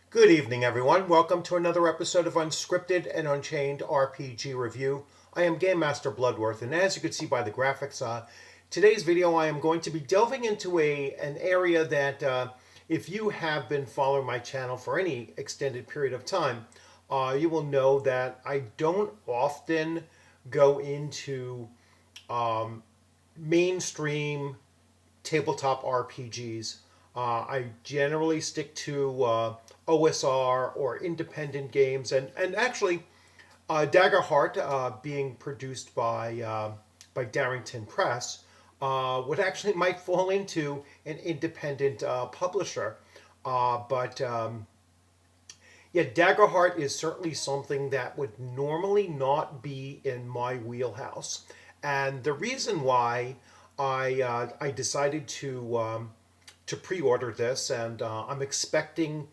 Good evening, everyone. Welcome to another episode of Unscripted and Unchained RPG Review. I am Game Master Bloodworth, and as you can see by the graphics, today's video I am going to be delving into an area that, if you have been following my channel for any extended period of time, you will know that I don't often go into mainstream tabletop RPGs. I generally stick to OSR or independent games, and actually, Daggerheart, being produced by Darrington Press, would actually might fall into an independent publisher. But yeah, Daggerheart is certainly something that would normally not be in my wheelhouse, and the reason why I decided to pre-order this, and the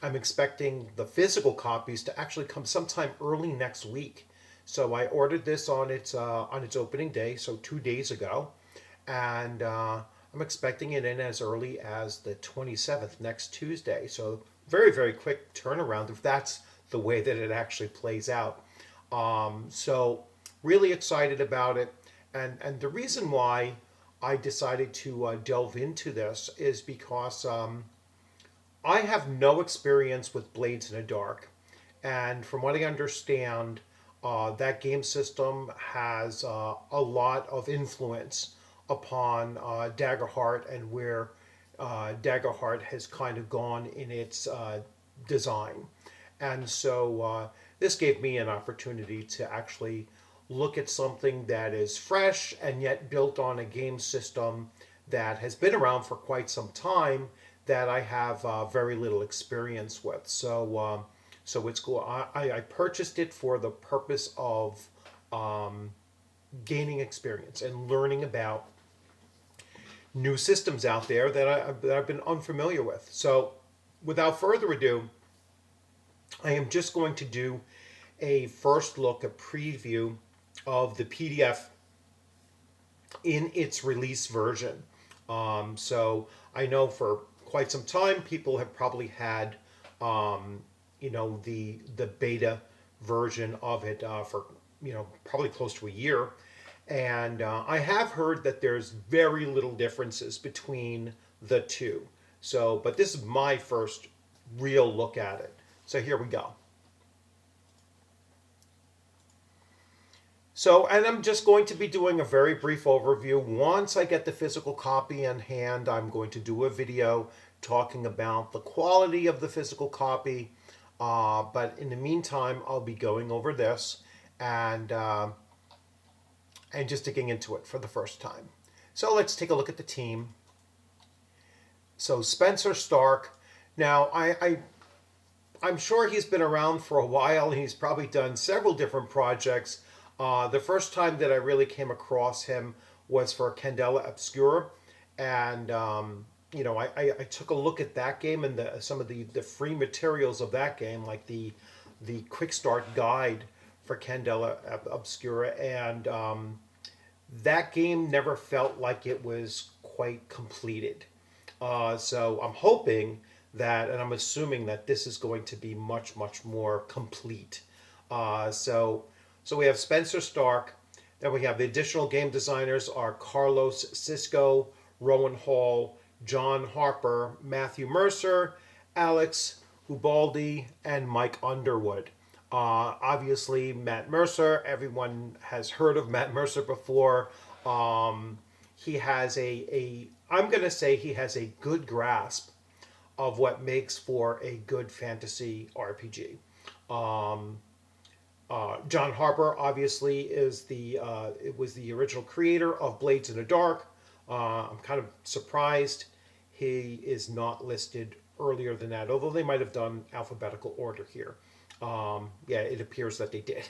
I'm expecting the physical copies to actually come sometime early next week. So I ordered this on its opening day, so 2 days ago, and I'm expecting it in as early as the 27th, next Tuesday. So very quick turnaround if that's the way that it actually plays out. So really excited about it, and the reason why I decided to delve into this is because I have no experience with Blades in the Dark, and from what I understand, that game system has a lot of influence upon Daggerheart and where Daggerheart has kind of gone in its design. And so this gave me an opportunity to actually look at something that is fresh and yet built on a game system that has been around for quite some time that I have very little experience with. So it's cool. I purchased it for the purpose of um, gaining experience and learning about new systems out there that I've been unfamiliar with. So without further ado, I am just going to do a first look, a preview of the PDF in its release version. So I know for quite some time people have probably had, the beta version of it for probably close to a year, and I have heard that there's very little differences between the two. So, but this is my first real look at it. So here we go. So, and I'm just going to be doing a very brief overview. Once I get the physical copy in hand, I'm going to do a video talking about the quality of the physical copy. But in the meantime, I'll be going over this and and just digging into it for the first time. So let's take a look at the team. So Spencer Stark. Now, I'm sure he's been around for a while. He's probably done several different projects. The first time that I really came across him was for Candela Obscura, and I took a look at that game and some of the free materials of that game, like the quick start guide for Candela Obscura, and that game never felt like it was quite completed. So I'm hoping that, and I'm assuming that this is going to be much more complete. So we have Spencer Stark. Then we have the additional game designers are Carlos Cisco, Rowan Hall, John Harper, Matthew Mercer, Alex Ubaldi, and Mike Underwood. Obviously, Matt Mercer, everyone has heard of Matt Mercer before. He has I'm going to say he has a good grasp of what makes for a good fantasy RPG. Um, John Harper obviously it was the original creator of Blades in the Dark. I'm kind of surprised he is not listed earlier than that, although they might have done alphabetical order here. Yeah, it appears that they did.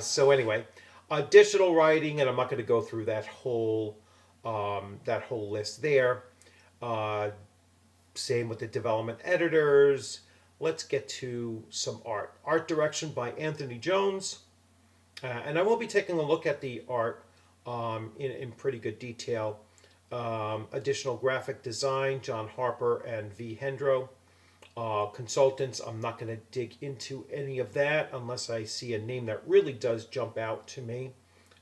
So anyway, additional writing, and I'm not going to go through that whole list there. Uh, Same with the development editors. Let's get to some art. Art direction by Anthony Jones. And I will be taking a look at the art in pretty good detail. Additional graphic design, John Harper and V. Hendro. Consultants, I'm not going to dig into any of that unless I see a name that really does jump out to me,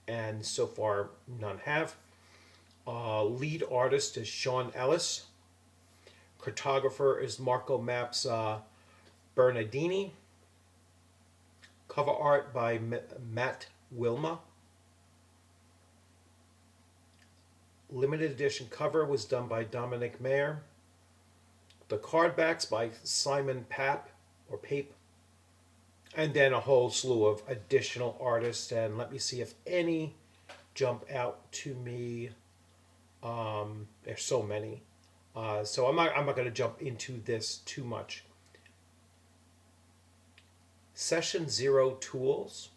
and so far none have. Lead artist is Sean Ellis. Cartographer is Marco Maps Bernardini. Cover art by Matt Wilma. Limited edition cover was done by Dominic Mayer. The card backs by Simon Pape or Pape. And then a whole slew of additional artists. And let me see if any jump out to me. There's so many. So I'm not going to jump into this too much. Session Zero Tools.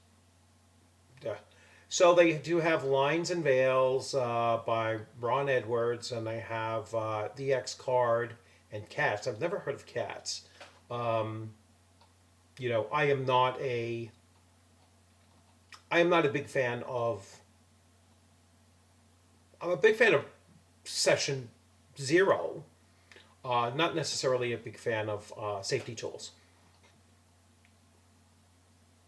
So they do have Lines and Veils by Ron Edwards, and they have the X Card and Cats. I've never heard of Cats. I am not a big fan of. I'm a big fan of Session Zero. Not necessarily a big fan of Safety Tools.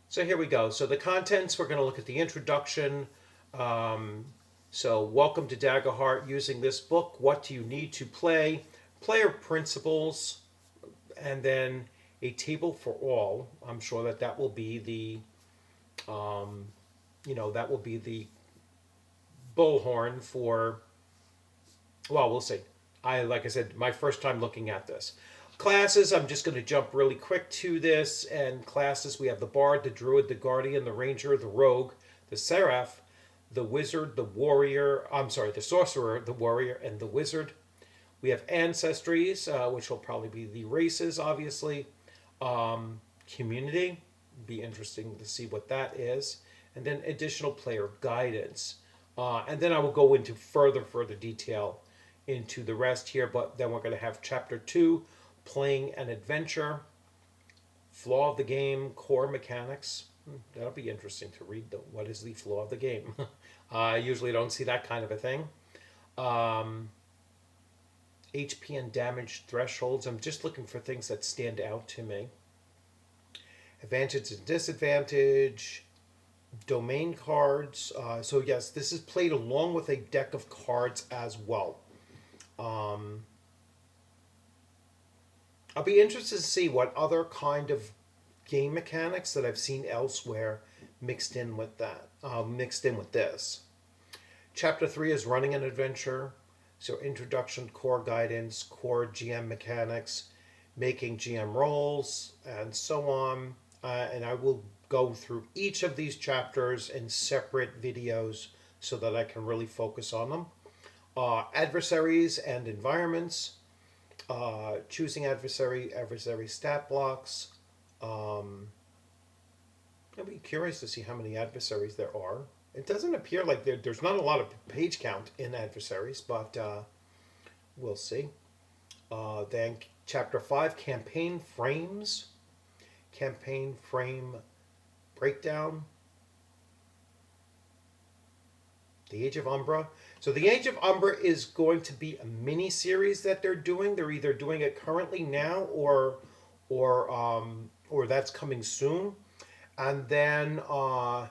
So here we go. So the contents, we're going to look at the introduction. So welcome to Daggerheart. Using this book, what do you need to play? Player principles, and then a table for all. I'm sure that will be the, that will be the bullhorn for. Well, we'll see. Like I said, my first time looking at this. Classes, I'm just going to jump really quick to this. And classes, we have the Bard, the Druid, the Guardian, the Ranger, the Rogue, the Seraph, the Wizard, the Warrior, the Sorcerer, the Warrior, and the Wizard. We have Ancestries, which will probably be the races, obviously. Community, be interesting to see what that is. And then additional player guidance. And then I will go into further detail into the rest here, but then we're going to have Chapter 2, Playing an Adventure, Flaw of the Game, Core Mechanics. That'll be interesting to read, though. What is the flaw of the game? I usually don't see that kind of a thing. HP and damage thresholds. I'm just looking for things that stand out to me. Advantage and disadvantage. Domain cards. So yes, this is played along with a deck of cards as well. I'll be interested to see what other kind of game mechanics that I've seen elsewhere mixed in with this. Chapter 3 is running an adventure. So introduction, core guidance, core GM mechanics, making GM rolls, and so on. And I will go through each of these chapters in separate videos so that I can really focus on them. Adversaries and environments. Choosing adversary stat blocks. I'd be curious to see how many adversaries there are. It doesn't appear like there's not a lot of page count in adversaries, but we'll see. Then Chapter 5, Campaign Frames. Campaign Frame Breakdown. The Age of Umbra. So the Age of Umbra is going to be a mini series that they're doing. They're either doing it currently now or that's coming soon. And then I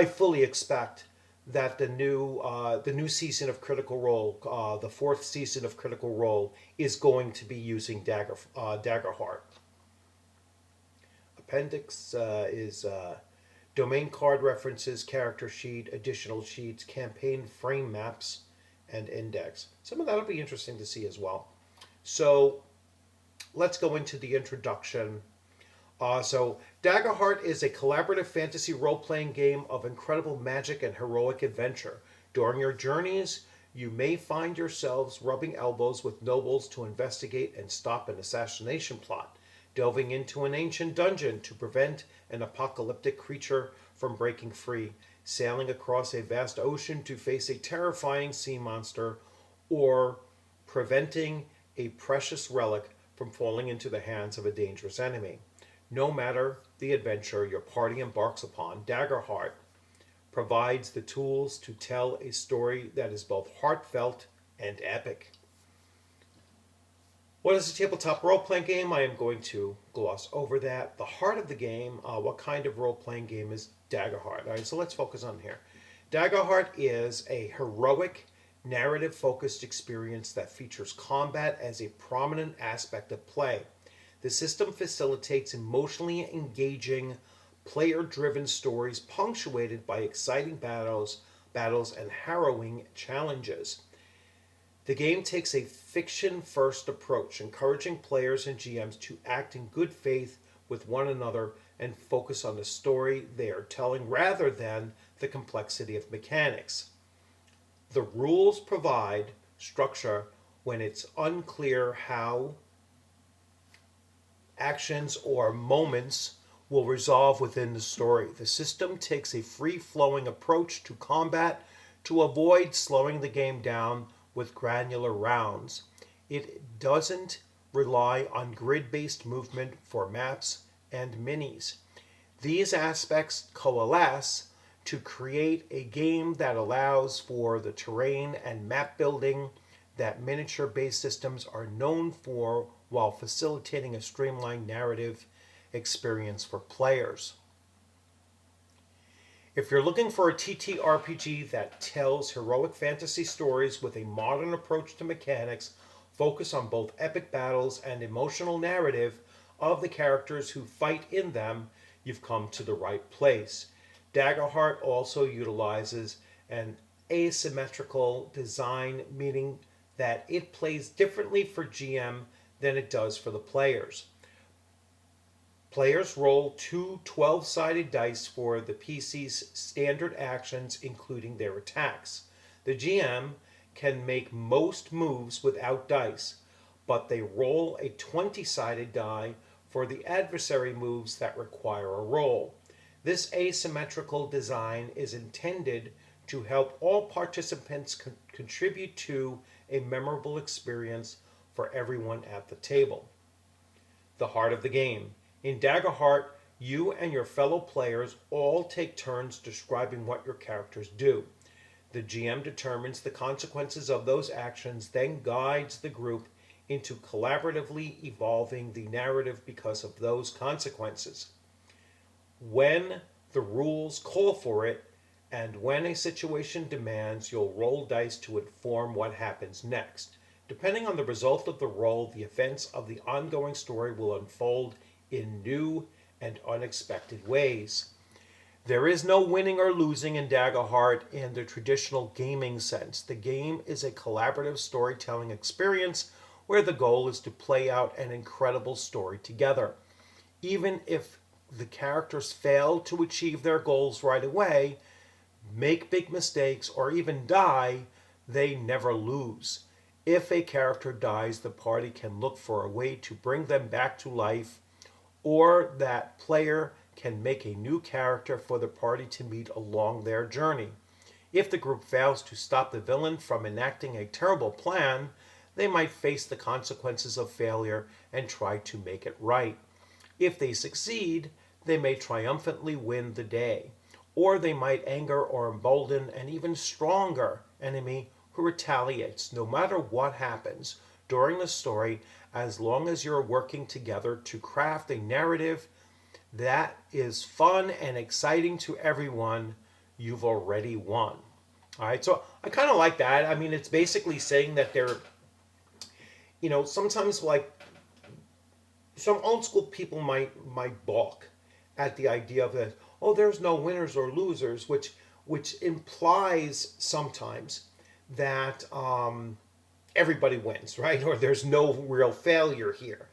fully expect that the new season of Critical Role, the 4th season of Critical Role, is going to be using Daggerheart. Appendix is domain card references, character sheet, additional sheets, campaign frame maps, and index. Some of that will be interesting to see as well. So let's go into the introduction. So Daggerheart is a collaborative fantasy role-playing game of incredible magic and heroic adventure. During your journeys, you may find yourselves rubbing elbows with nobles to investigate and stop an assassination plot, delving into an ancient dungeon to prevent an apocalyptic creature from breaking free, sailing across a vast ocean to face a terrifying sea monster, or preventing a precious relic from falling into the hands of a dangerous enemy. No matter the adventure your party embarks upon, Daggerheart provides the tools to tell a story that is both heartfelt and epic. What is a tabletop role playing game? I am going to gloss over that. The heart of the game, what kind of role playing game is Daggerheart? All right, so let's focus on here. Daggerheart is a heroic, narrative focused experience that features combat as a prominent aspect of play. The system facilitates emotionally engaging, player driven stories punctuated by exciting battles and harrowing challenges. The game takes a fiction first approach, encouraging players and GMs to act in good faith with one another and focus on the story they are telling rather than the complexity of mechanics. The rules provide structure when it's unclear how actions or moments will resolve within the story. The system takes a free flowing approach to combat to avoid slowing the game down with granular rounds. It doesn't rely on grid based movement for maps and minis. These aspects coalesce to create a game that allows for the terrain and map building that miniature based systems are known for while facilitating a streamlined narrative experience for players. If you're looking for a TTRPG that tells heroic fantasy stories with a modern approach to mechanics, focus on both epic battles and emotional narrative of the characters who fight in them, you've come to the right place. Daggerheart also utilizes an asymmetrical design, meaning that it plays differently for GM than it does for the players. Players roll two 12-sided dice for the PC's standard actions, including their attacks. The GM can make most moves without dice, but they roll a 20-sided die for the adversary moves that require a roll. This asymmetrical design is intended to help all participants contribute to a memorable experience for everyone at the table. The heart of the game. In Daggerheart, you and your fellow players all take turns describing what your characters do. The GM determines the consequences of those actions, then guides the group into collaboratively evolving the narrative because of those consequences. When the rules call for it, and when a situation demands, you'll roll dice to inform what happens next. Depending on the result of the roll, the events of the ongoing story will unfold in new and unexpected ways. There is no winning or losing in Daggerheart in the traditional gaming sense. The game is a collaborative storytelling experience where the goal is to play out an incredible story together. Even if the characters fail to achieve their goals right away, make big mistakes, or even die, they never lose. If a character dies, the party can look for a way to bring them back to life, or that player can make a new character for the party to meet along their journey. If the group fails to stop the villain from enacting a terrible plan, they might face the consequences of failure and try to make it right. If they succeed, they may triumphantly win the day, or they might anger or embolden an even stronger enemy who retaliates. No matter what happens during the story, as long as you're working together to craft a narrative that is fun and exciting to everyone, you've already won. All right, so I kind of like that. I mean, it's basically saying that sometimes like some old school people might balk at the idea of that. Oh, there's no winners or losers, which implies sometimes that everybody wins, right? Or there's no real failure here.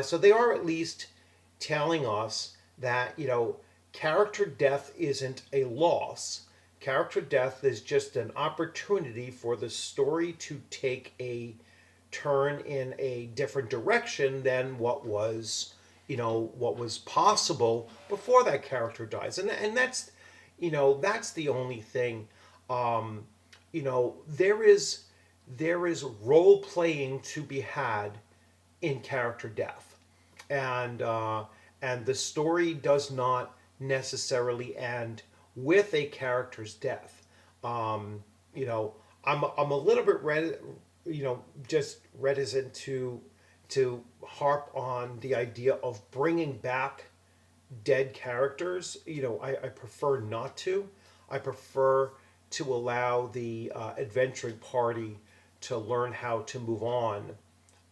So they are at least telling us that character death isn't a loss. Character death is just an opportunity for the story to take a turn in a different direction than what was possible before that character dies, and that's the only thing. There is role playing to be had in character death, and the story does not necessarily end with a character's death. I'm a little bit just reticent to harp on the idea of bringing back dead characters. I prefer not to. I prefer to allow the adventuring party to learn how to move on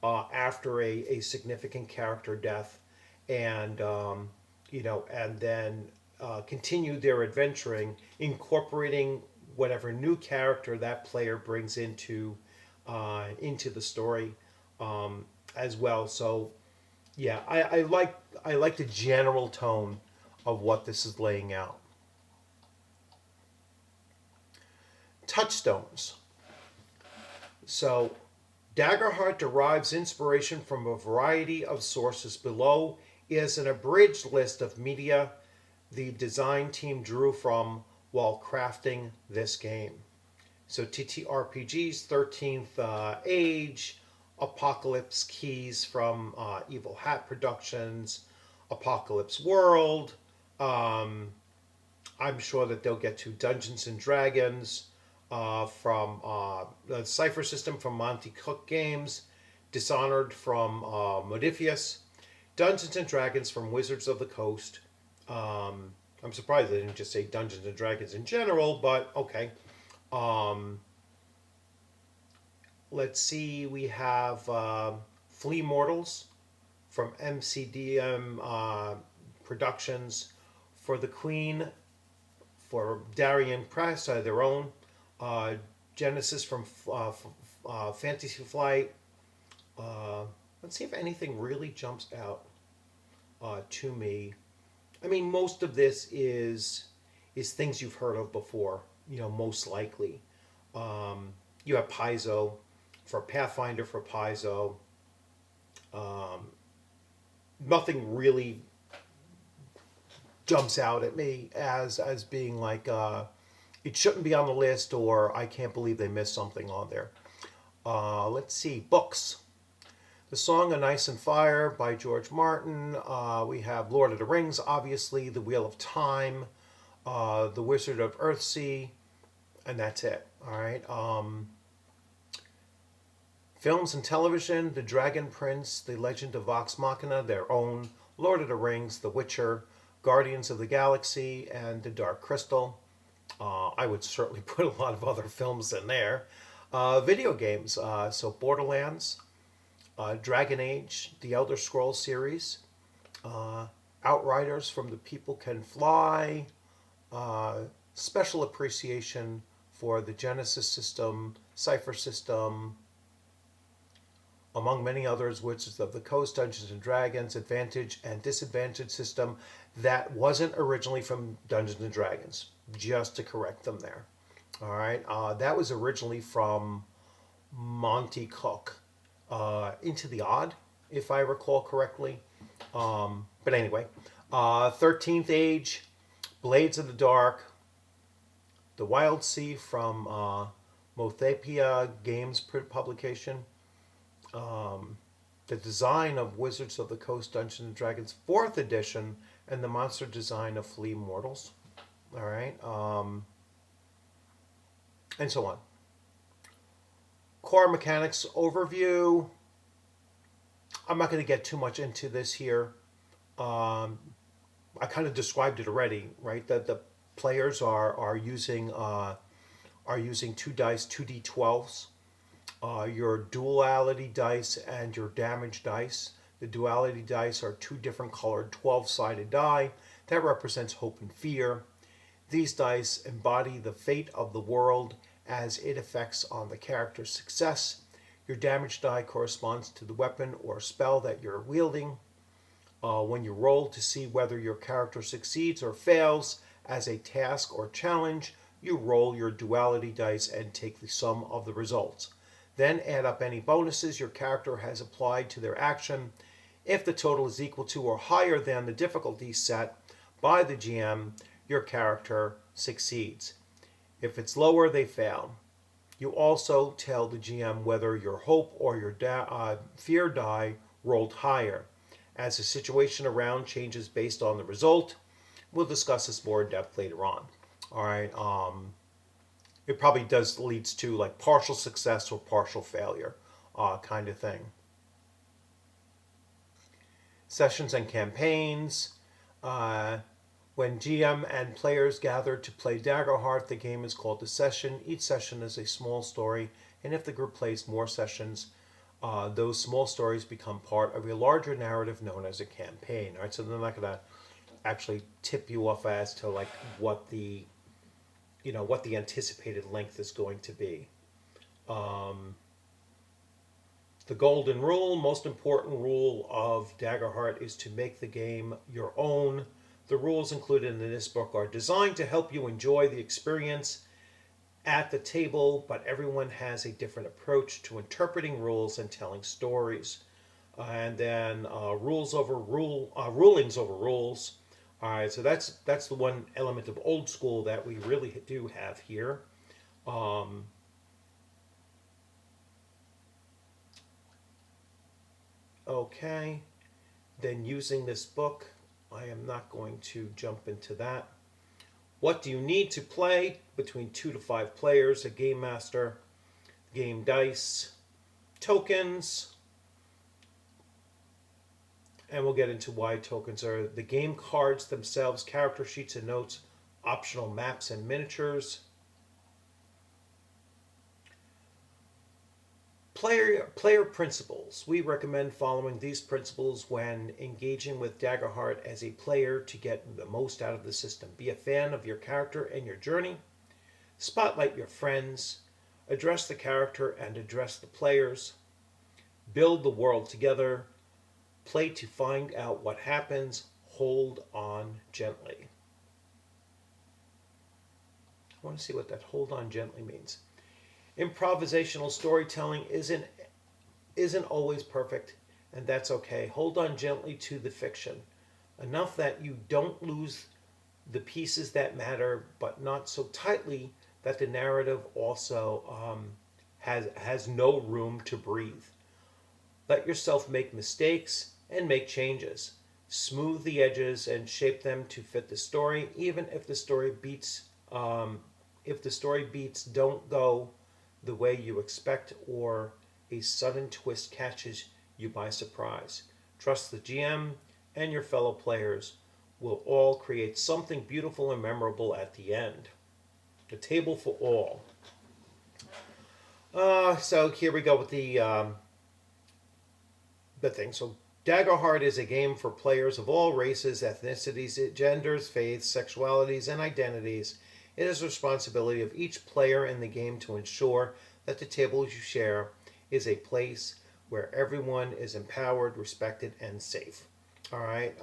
after a significant character death, and and then continue their adventuring, incorporating whatever new character that player brings into the story as well. So yeah, I like the general tone of what this is laying out. Touchstones. So Daggerheart derives inspiration from a variety of sources. Below is an abridged list of media the design team drew from while crafting this game. So TTRPG's 13th Age, Apocalypse Keys from Evil Hat Productions, Apocalypse World. I'm sure that they'll get to Dungeons and Dragons from the Cipher System from Monty Cook Games, Dishonored from Modifius, Dungeons and Dragons from Wizards of the Coast. I'm surprised they didn't just say Dungeons and Dragons in general, but okay. Let's see, we have Flea Mortals from MCDM Productions, For the Queen, for Darien Press, their own. Genesis from Fantasy Flight. Let's see if anything really jumps out to me. I mean, most of this is things you've heard of before, most likely. You have Paizo for Pathfinder for Paizo. Nothing really jumps out at me as being like it shouldn't be on the list, or I can't believe they missed something on there. Let's see, books. The Song of Ice and Fire by George Martin. We have Lord of the Rings, obviously, The Wheel of Time, The Wizard of Earthsea, and that's it. All right. Films and television: The Dragon Prince, The Legend of Vox Machina, their own, Lord of the Rings, The Witcher, Guardians of the Galaxy, and The Dark Crystal. I would certainly put a lot of other films in there. Video games, so Borderlands, Dragon Age, The Elder Scrolls series, Outriders from The People Can Fly, special appreciation for the Genesis system, Cipher system, among many others, Wizards of the Coast, Dungeons and Dragons, Advantage and Disadvantage system that wasn't originally from Dungeons and Dragons, just to correct them there. All right, that was originally from Monty Cook, Into the Odd, if I recall correctly. But anyway, 13th Age, Blades of the Dark, The Wild Sea from Mothapia Games publication. The design of Wizards of the Coast Dungeons and Dragons 4th edition, and the monster design of Flea Mortals. All right, and so on. Core mechanics overview. I'm not going to get too much into this here. I kind of described it already, right? That the players are using 2 dice, 2d12s. Your duality dice and your damage dice. The duality dice are 2 different colored 12-sided die that represents hope and fear. These dice embody the fate of the world as it affects on the character's success. Your damage die corresponds to the weapon or spell that you're wielding. When you roll to see whether your character succeeds or fails as a task or challenge, you roll your duality dice and take the sum of the results. Then add up any bonuses your character has applied to their action. If the total is equal to or higher than the difficulty set by the GM, your character succeeds. If it's lower, they fail. You also tell the GM whether your hope or your fear die rolled higher. As the situation around changes based on the result, we'll discuss this more in depth later on. All right. It probably leads to like partial success or partial failure kind of thing. Sessions and campaigns. Uh, when GM and players gather to play Daggerheart, the game is called a session. Each session is a small story, and if the group plays more sessions, those small stories become part of a larger narrative known as a campaign. All right, so they're not going to actually tip you off as to like what the what the anticipated length is going to be. Um, the golden rule, most important rule of Daggerheart, is to make the game your own. The rules included in this book are designed to help you enjoy the experience at the table, but everyone has a different approach to interpreting rules and telling stories. And then rulings over rules. All right, so that's the one element of old school that we really do have here. Um, okay, then using this book, I am not going to jump into that. What do you need to play? Between 2 to 5 players, a game master, game dice, tokens, and we'll get into why tokens are the game cards themselves, character sheets and notes, optional maps and miniatures. Player principles. We recommend following these principles when engaging with Daggerheart as a player to get the most out of the system. Be a fan of your character and your journey. Spotlight your friends. Address the character and address the players. Build the world together. Play to find out what happens. Hold on gently. I want to see what that hold on gently means. Improvisational storytelling isn't always perfect, and that's okay. Hold on gently to the fiction, enough that you don't lose the pieces that matter, but not so tightly that the narrative also has no room to breathe. Let yourself make mistakes and make changes. Smooth the edges and shape them to fit the story, even if the story beats don't go the way you expect, or a sudden twist catches you by surprise. Trust the GM and your fellow players will all create something beautiful and memorable at the end. A table for all. So here we go with the thing. So Daggerheart is a game for players of all races, ethnicities, genders, faiths, sexualities, and identities. It is the responsibility of each player in the game to ensure that the table you share is a place where everyone is empowered, respected, and safe. All right.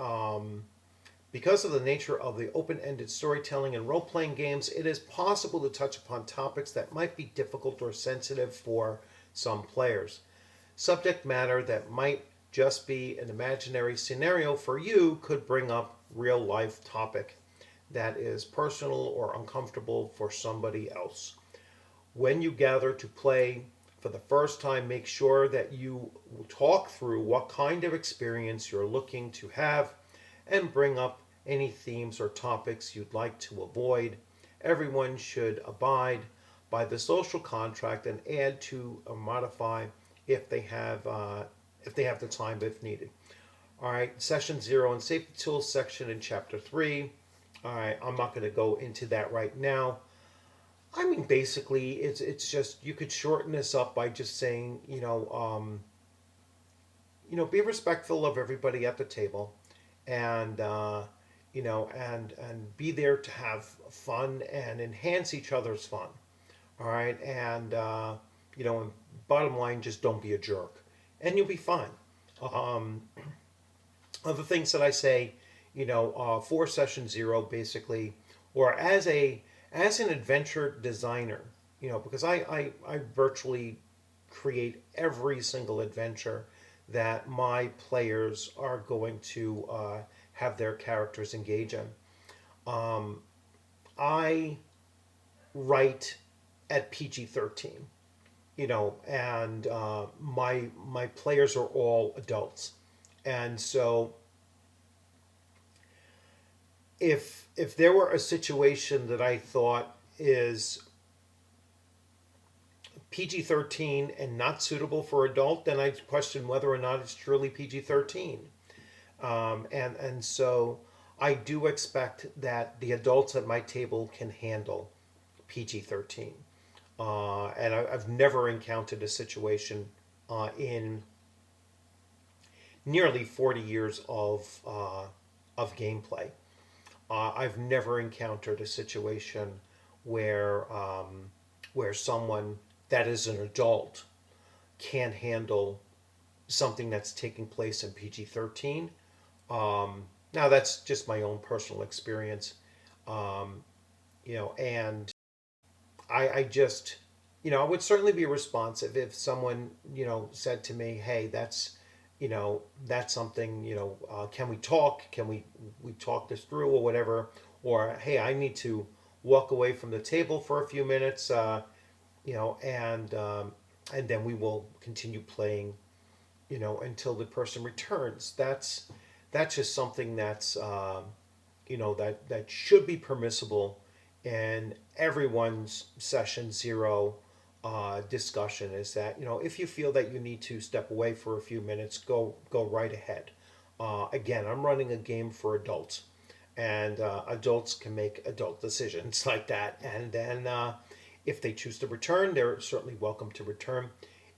Because of the nature of the open-ended storytelling and role-playing games, it is possible to touch upon topics that might be difficult or sensitive for some players. Subject matter that might just be an imaginary scenario for you could bring up real-life topic that is personal or uncomfortable for somebody else. When you gather to play for the first time, make sure that you talk through what kind of experience you're looking to have and bring up any themes or topics you'd like to avoid. Everyone should abide by the social contract and add to or modify if they have the time if needed. All right, session 0 and safety tools section in chapter 3. All right, I'm not going to go into that right now. I mean, basically, it's just you could shorten this up by just saying, be respectful of everybody at the table, and and be there to have fun and enhance each other's fun. All right, and and bottom line, just don't be a jerk, and you'll be fine. Um, Other things that I say, for session 0, basically, or as an adventure designer, because I virtually create every single adventure that my players are going to have their characters engage in. Um, I write at PG-13, and my players are all adults, and so if there were a situation that I thought is PG-13 and not suitable for adult, then I'd question whether or not it's truly PG-13. And so I do expect that the adults at my table can handle PG-13. And I've never encountered a situation in nearly 40 years of gameplay. I've never encountered a situation where where someone that is an adult can't handle something that's taking place in PG-13. Now that's just my own personal experience, um, and I just, I would certainly be responsive if someone, said to me, "Hey, that's something, can we talk? Can we talk this through or whatever?" Or, "Hey, I need to walk away from the table for a few minutes, and then we will continue playing, until the person returns." That's just something that's that should be permissible in everyone's session zero discussion. Is that, if you feel that you need to step away for a few minutes, go right ahead. Again, I'm running a game for adults, and adults can make adult decisions like that. And then if they choose to return, they're certainly welcome to return.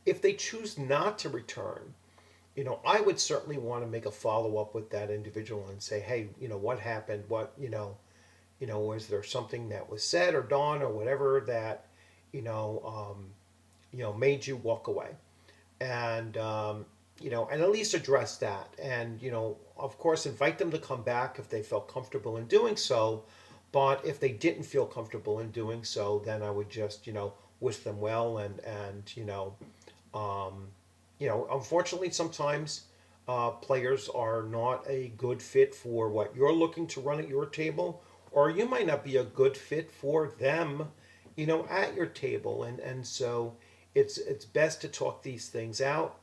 If they choose not to return, I would certainly want to make a follow up with that individual and say, "Hey, what happened? Was there something that was said or done or whatever that, made you walk away?" And and at least address that, and of course, invite them to come back if they felt comfortable in doing so. But if they didn't feel comfortable in doing so, then I would just, wish them well, um, unfortunately, sometimes players are not a good fit for what you're looking to run at your table, or you might not be a good fit for them, at your table. And so it's best to talk these things out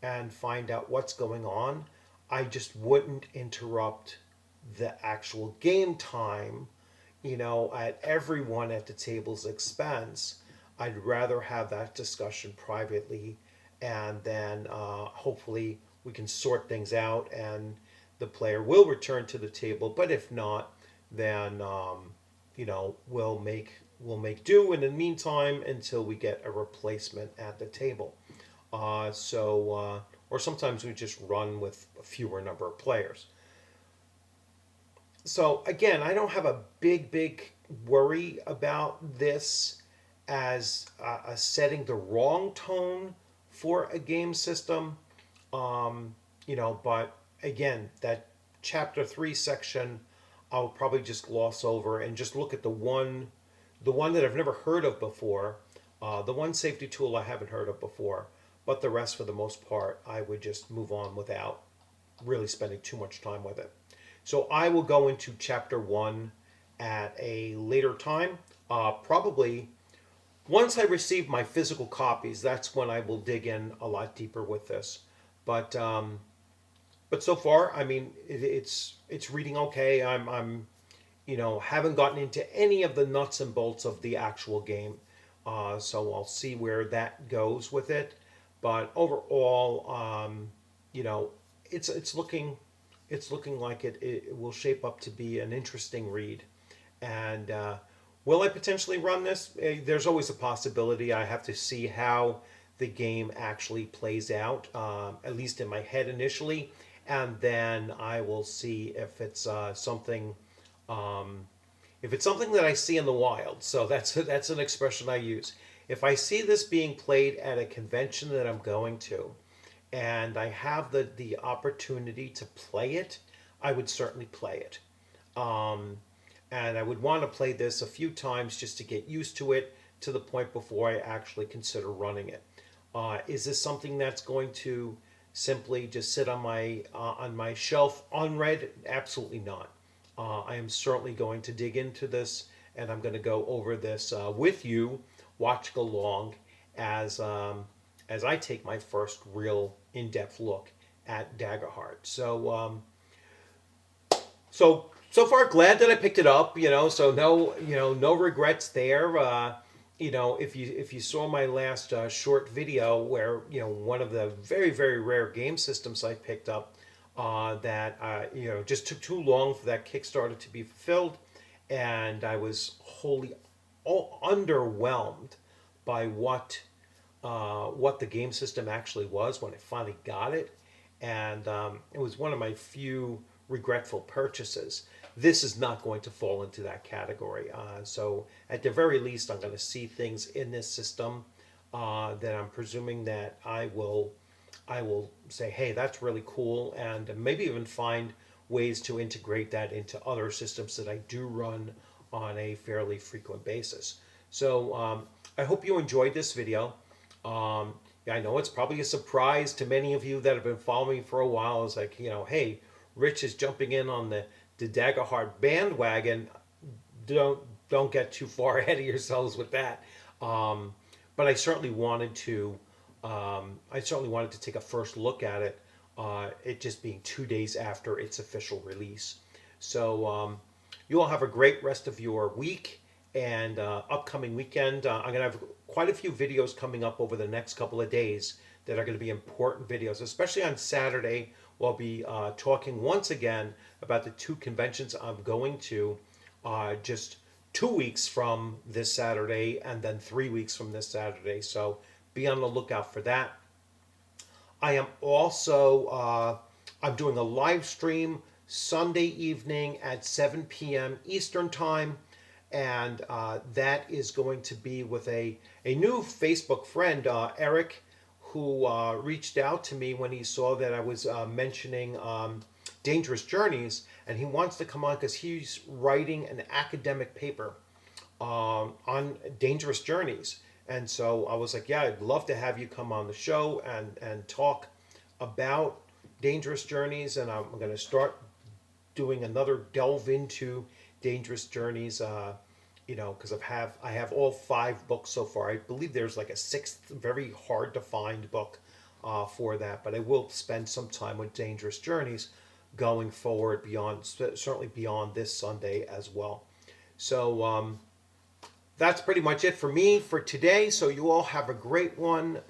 and find out what's going on. I just wouldn't interrupt the actual game time, at everyone at the table's expense. I'd rather have that discussion privately, and then hopefully we can sort things out and the player will return to the table. But if not, then we'll make do in the meantime until we get a replacement at the table. Or sometimes we just run with a fewer number of players. So again, I don't have a big worry about this as setting the wrong tone for a game system. But again, that chapter 3 section, I'll probably just gloss over and just look at the one that I've never heard of before, the one safety tool I haven't heard of before, but the rest, for the most part, I would just move on without really spending too much time with it. So I will go into chapter 1 at a later time, probably once I receive my physical copies. That's when I will dig in a lot deeper with this. But but so far, I mean, it's reading okay. I'm haven't gotten into any of the nuts and bolts of the actual game, so I'll see where that goes with it. But overall, you know, it's looking like it will shape up to be an interesting read. And will I potentially run this? There's always a possibility. I have to see how the game actually plays out, at least in my head initially, and then I will see um, if it's something that I see in the wild. So that's an expression I use. If I see this being played at a convention that I'm going to, and I have the opportunity to play it, I would certainly play it. Um, and I would want to play this a few times just to get used to it, to the point before I actually consider running it. Is this something that's going to simply just sit on my shelf unread? Absolutely not. I am certainly going to dig into this, and I'm going to go over this with you, watching along as I take my first real in-depth look at Daggerheart. So far, glad that I picked it up. So no regrets there. If you saw my last short video, where one of the very rare game systems I picked up that just took too long for that Kickstarter to be fulfilled, and I was wholly underwhelmed by what the game system actually was when I finally got it, and it was one of my few regretful purchases. This is not going to fall into that category. So at the very least, I'm going to see things in this system that I'm presuming that I will say, hey, that's really cool, and maybe even find ways to integrate that into other systems that I do run on a fairly frequent basis. So I hope you enjoyed this video. Yeah, I know it's probably a surprise to many of you that have been following me for a while. It's like, hey, Rich is jumping in on the Daggerheart bandwagon. Don't don't get too far ahead of yourselves with that. Um, but I certainly wanted to take a first look at it. It just being 2 days after its official release. So you all have a great rest of your week and upcoming weekend. I'm going to have quite a few videos coming up over the next couple of days that are going to be important videos, especially on Saturday. We'll be talking once again about the two conventions I'm going to just 2 weeks from this Saturday and then 3 weeks from this Saturday. So be on the lookout for that. I am also I'm doing a live stream Sunday evening at 7 p.m. Eastern Time, and that is going to be with a new Facebook friend, Eric, who reached out to me when he saw that I was mentioning Dangerous Journeys, and he wants to come on because he's writing an academic paper on Dangerous Journeys. And so I was like, yeah, I'd love to have you come on the show and talk about Dangerous Journeys. And I'm going to start doing another delve into Dangerous Journeys, because I have all 5 books so far. I believe there's like a sixth, very hard to find book for that. But I will spend some time with Dangerous Journeys going forward certainly beyond this Sunday as well. So that's pretty much it for me for today. So you all have a great one.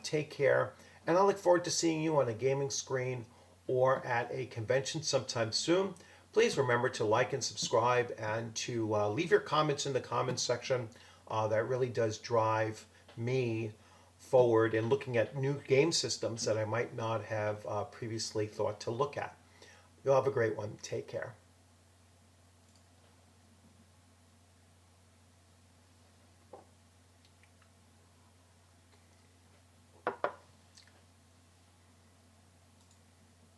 Take care. And I look forward to seeing you on a gaming screen or at a convention sometime soon. Please remember to like and subscribe and to leave your comments in the comments section. That really does drive me forward in looking at new game systems that I might not have previously thought to look at. You'll have a great one. Take care.